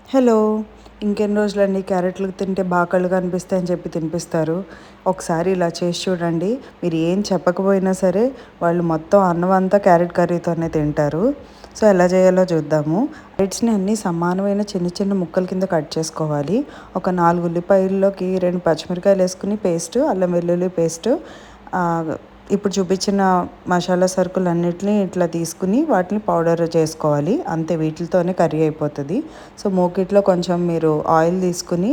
Hello! ఇంకెన్ని రోజులండి క్యారెట్లు తింటే బాగా కళ్ళు కనిపిస్తాయని చెప్పి తినిపిస్తారు. ఒకసారి ఇలా చేసి చూడండి. మీరు ఏం చెప్పకపోయినా సరే వాళ్ళు మొత్తం అన్నం అంతా క్యారెట్ కర్రీతోనే తింటారు. సో, ఎలా చేయాలో చూద్దాము. క్యారెట్స్‌ని అన్నీ సమానమైన చిన్న చిన్న ముక్కల కింద కట్ చేసుకోవాలి. ఒక 4 ఉల్లిపాయల్లోకి 2 పచ్చిమిరకాయలేసుకొని పేస్టు, అల్లం వెల్లుల్లి పేస్టు ఇప్పుడు చూపించిన మసాలా సరుకులన్నిటిని ఇట్లా తీసుకుని వాటిని పౌడర్ చేసుకోవాలి. అంతే, వీటితోనే కర్రీ అయిపోతుంది. సో, మూకిట్లో కొంచెం మీరు ఆయిల్ తీసుకుని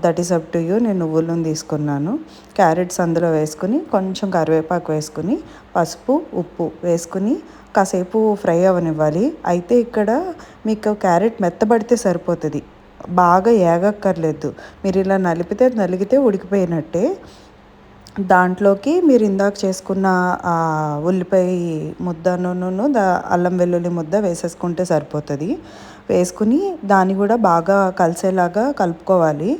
that is up to you. నేను నువ్వుల నూనె తీసుకున్నాను. క్యారెట్స్ అందులో వేసుకుని కొంచెం కరివేపాకు వేసుకుని పసుపు, ఉప్పు వేసుకుని కాసేపు ఫ్రై అవ్వనివ్వాలి. అయితే ఇక్కడ మీకు క్యారెట్ మెత్తబడితే సరిపోతుంది, బాగా ఏగక్కర్లేదు. మీరు ఇలా నలిగితే ఉడికిపోయినట్టే. దాంట్లోకి మీరు ఇందాక చేసుకున్న ఉల్లిపాయ ముద్దను అల్లం వెల్లుల్లి ముద్ద వేసేసుకుంటే సరిపోతుంది. వేసుకుని దాన్ని కూడా బాగా కలిసేలాగా కలుపుకోవాలి.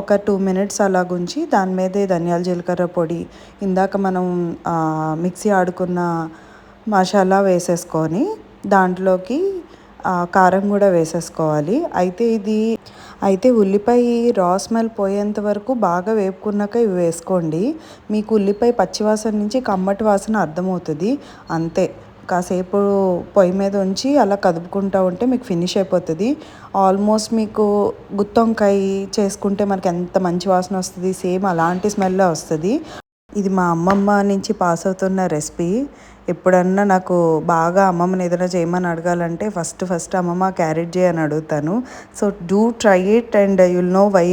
ఒక 2 మినిట్స్ అలాగుంచి దాని మీదే ధనియాల జీలకర్ర పొడి, ఇందాక మనం మిక్సీ ఆడుకున్న మసాలా వేసేసుకొని దాంట్లోకి కారం కూడా వేసేసుకోవాలి. అయితే ఉల్లిపాయ రా స్మెల్ పోయేంత వరకు బాగా వేపుకున్నాక ఇవి వేసుకోండి. మీకు ఉల్లిపాయ పచ్చివాసన నుంచి కమ్మటి వాసన అర్థమవుతుంది. అంతే, కాసేపు పొయ్యి మీద ఉంచి అలా కదుపుకుంటూ ఉంటే మీకు ఫినిష్ అయిపోతుంది. ఆల్మోస్ట్ మీకు గుత్తొంకాయ చేసుకుంటే మనకి ఎంత మంచి వాసన వస్తుంది, సేమ్ అలాంటి స్మెల్లే వస్తుంది. ఇది మా అమ్మమ్మ నుంచి పాస్ అవుతున్న రెసిపీ. ఎప్పుడన్నా నాకు బాగా అమ్మమ్మని ఏదైనా చేయమని అడగాలంటే ఫస్ట్ అమ్మమ్మ క్యారెట్ చేయి అని అడుగుతాను. So do try it and you'll know why